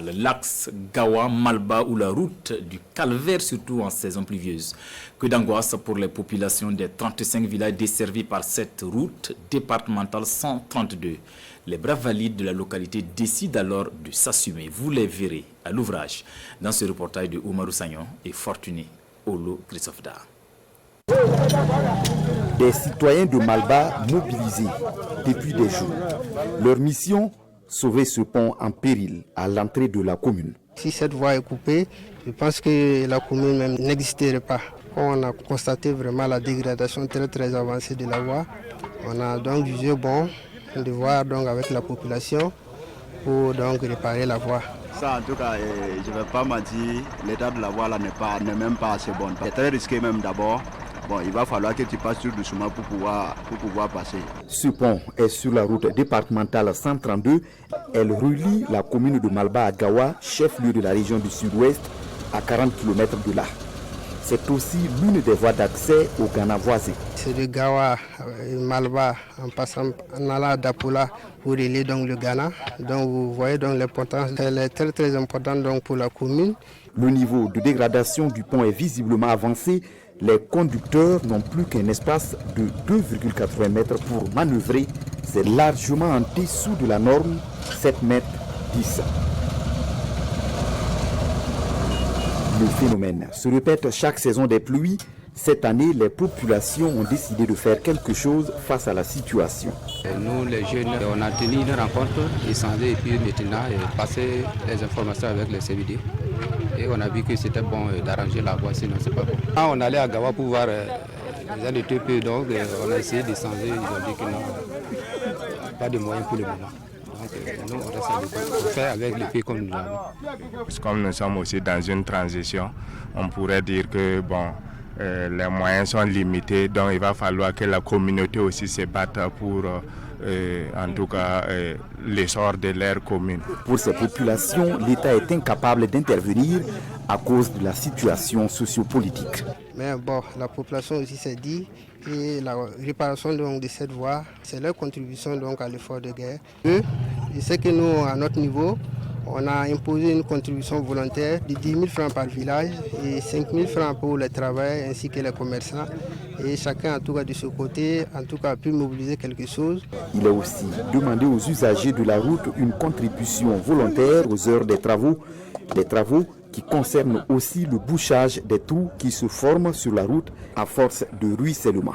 L'axe Gawa-Malba ou la route du calvaire, surtout en saison pluvieuse. Que d'angoisse pour les populations des 35 villages desservis par cette route départementale 132. Les braves valides de la localité décident alors de s'assumer. Vous les verrez à l'ouvrage dans ce reportage de Oumarou Sagnon et Fortuné Olo Christophe-Da. Des citoyens de Malba mobilisés depuis des jours. Leur mission, sauver ce pont en péril à l'entrée de la commune. Si cette voie est coupée, je pense que la commune même n'existerait pas. On a constaté vraiment la dégradation très avancée de la voie. On a donc jugé bon de voir donc avec la population pour donc réparer la voie. Ça, en tout cas, je ne vais pas mentir, l'état de la voie là n'est même pas assez bon. C'est très risqué même d'abord. Bon, il va falloir que tu passes tout doucement pour pouvoir passer. Ce pont est sur la route départementale 132. Elle relie la commune de Malba à Gawa, chef-lieu de la région du sud-ouest, à 40 km de là. C'est aussi l'une des voies d'accès au Ghana voisin. C'est de Gawa, Malba, en passant en allant à Dapola pour relier donc le Ghana. Donc vous voyez donc l'importance, elle est très importante donc pour la commune. Le niveau de dégradation du pont est visiblement avancé. Les conducteurs n'ont plus qu'un espace de 2,80 mètres pour manœuvrer. C'est largement en dessous de la norme, 7 mètres 10. Le phénomène se répète chaque saison des pluies. Cette année, les populations ont décidé de faire quelque chose face à la situation. Nous, les jeunes, on a tenu une rencontre, échanger et puis maintenant passer les informations avec les CVD. Et on a vu que c'était bon d'arranger la voie, sinon c'est pas bon. On allait à Gawa pour voir les gens de TP, donc on a essayé d'échanger, ils ont dit que non, pas de moyens pour le moment. Donc nous, on reste à l'écoute, on fait avec les pays comme nous l'avons. Comme nous sommes aussi dans une transition, on pourrait dire que bon, les moyens sont limités, donc il va falloir que la communauté aussi se batte pour en tout cas l'essor de l'aire commune. Pour ces populations, l'État est incapable d'intervenir à cause de la situation sociopolitique. Mais bon, la population aussi s'est dit que la réparation donc, de cette voie, c'est leur contribution donc, à l'effort de guerre. Je sais que nous, à notre niveau, on a imposé une contribution volontaire de 10 000 francs par village et 5 000 francs pour les travailleurs ainsi que les commerçants. Et chacun, en tout cas de ce côté, en tout cas, a pu mobiliser quelque chose. Il a aussi demandé aux usagers de la route une contribution volontaire aux heures des travaux qui concernent aussi le bouchage des trous qui se forment sur la route à force de ruissellement.